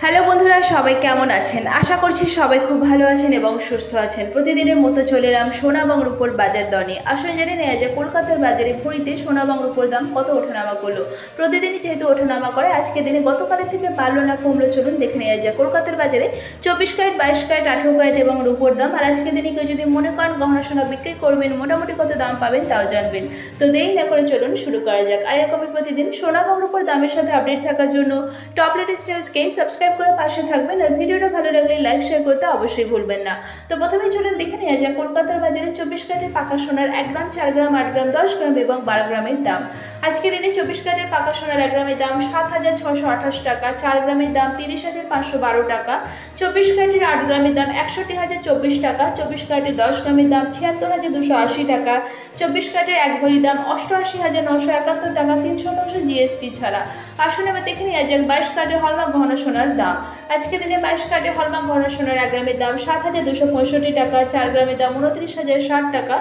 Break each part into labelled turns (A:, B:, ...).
A: Hello বন্ধুরা, সবাই কেমন আছেন? আশা করছি সবাই খুব ভালো আছেন এবং সুস্থ আছেন। প্রতিদিনের মতো চলে এলাম সোনা এবং রূপোর বাজার দর নিয়ে। আসুন জেনে নেওয়া যায় কলকাতার বাজারে ভরিতে সোনা এবং রূপোর দাম কত ওঠানামা করলো। প্রতিদিনই যেহেতু ওঠানামা করে, আজকে দিনে গতকালের থেকে বাড়লো না কমলো, চলুন দেখে নেওয়া যায় কলকাতার বাজারে 24 ক্যারেট, 22 ক্যারেট, 18 ক্যারেট এবং রূপোর দাম। আর আজকে দিনে কেউ যদি মনে করেন গহনা সোনা বিক্রি করবেন, মোটামুটি কত দাম পাবেন তাও জানবেন। তো দেরি না করে চলুন শুরু করা যাক। আর এরকমই প্রতিদিন সোনা এবং রূপোর দামের সাথে আপডেট থাকার জন্য টপ লেটেস্ট নিউজকে সাবস্ক্রাইব করে পাশে থাকবেন। আর ভিডিওটা ভালো লাগলে লাইক শেয়ার করতে অবশ্যই ভুলবেন না। তো প্রথমেই চলুন দেখে নেওয়া যায় কলকাতার বাজারে 24 ক্যারেটের পাকা সোনার 1 গ্রাম, 4 গ্রাম, 8 গ্রাম, 10 গ্রাম এবং 12 গ্রামের দাম। আজকে দিনে 24 ক্যারেটের পাকা সোনার 1 গ্রামের দাম 7,628 টাকা, 4 গ্রামের দাম 30,512 টাকা, 24 ক্যারেটের 8 গ্রামের দাম 61,024 টাকা, 24 ক্যারেটের 10 গ্রামের দাম 76,280 টাকা, 24 ক্যারেটের 1 ভরি দাম 88,971 টাকা 3% জিএসটি ছাড়া। আসুন এবার দেখে নেওয়া যাক 22 ক্যারেটের হলমার্ক গহনা সোনার দাম। আজকে দিনে 22 ক্যারেটের হলমার্ক গহনা সোনার 1 গ্রামের দাম 7,265 টাকা, 4 গ্রামের দাম 29,060 টাকা,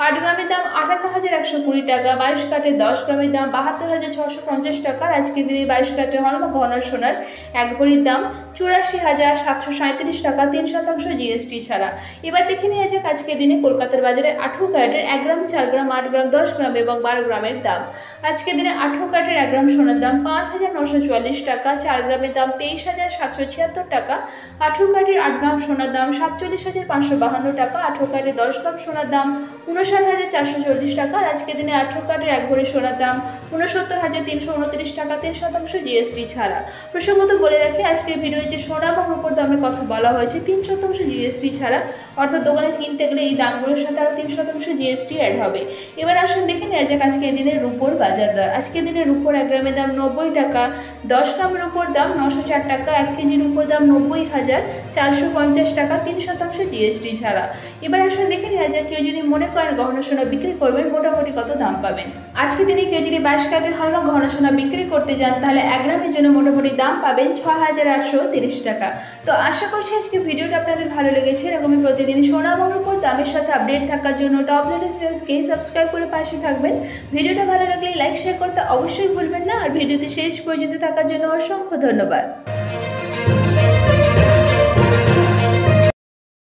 A: 8 গ্রামের দাম 58,120 টাকা, 22 ক্যারেটের 10 গ্রামের দাম 72,650 টাকা। আজকে দিনে 22 ক্যারেটের হলমার্ক গহনা সোনার 1 ভরির দাম 84,737 টাকা 3% জিএসটি ছাড়া। এবার দেখে নিয়ে যাক আজকে দিনে কলকাতার বাজারে 18 ক্যারেটের 1 গ্রাম, 4 গ্রাম, 8 গ্রাম, 10 গ্রাম এবং 12 গ্রামের দাম। আজকে দিনে 18 ক্যারেটের 1 গ্রাম সোনার দাম 5,944 টাকা, 4 গ্রামের দাম 23,776 টাকা, 18 ক্যারেটের 8 গ্রাম সোনার দাম 47,552 টাকা, 18 ক্যারেটের 10 গ্রাম সোনার দাম 59,440 টাকা। আর আজকে দিনে 18 ক্যারেটের 1 ভরি সোনার দাম 69,329 টাকা 3% জিএসটি ছাড়া। প্রসঙ্গত বলে রাখি, আজকের ভিডিও যে সোনা এবং রূপোর দামের কথা বলা হয়েছে 3% জিএসটি ছাড়া, অর্থাৎ দোকানে কিনতে গেলে এই দামগুলোর সাথে আরও 3% জিএসটি অ্যাড হবে। এবার আসুন দেখে নেওয়া যাক আজকের দিনের রূপোর বাজার দর। আজকের দিনে রূপোর 1 গ্রামের দাম 90 টাকা, 10 গ্রাম রূপোর দাম 904 টাকা, 1 কেজি রূপোর দাম 90,450 টাকা 3% জিএসটি ছাড়া। এবার আসুন দেখে নেওয়া যাক কেউ যদি মনে করেন গহনা সোনা বিক্রি করবেন, মোটামুটি কত দাম পাবেন। আজকের দিনে কেউ যদি 22 ক্যারেটের হলমার্ক গহনা সোনা বিক্রি করতে যান, তাহলে 1 গ্রামের জন্য মোটামুটি দাম পাবেন 6,830 টাকা। তো আশা করছি আজকে ভিডিওটা আপনাদের ভালো লেগেছে। এরকমই প্রতিদিন সোনা এবং রূপোর দামের সাথে আপডেট থাকার জন্য টপ লেটেস্ট নিউজকে সাবস্ক্রাইব করে পাশে থাকবেন। ভিডিওটা ভালো লাগলে লাইক শেয়ার করতে অবশ্যই ভুলবেন না। আর ভিডিওতে শেষ পর্যন্ত থাকার জন্য অসংখ্য ধন্যবাদ।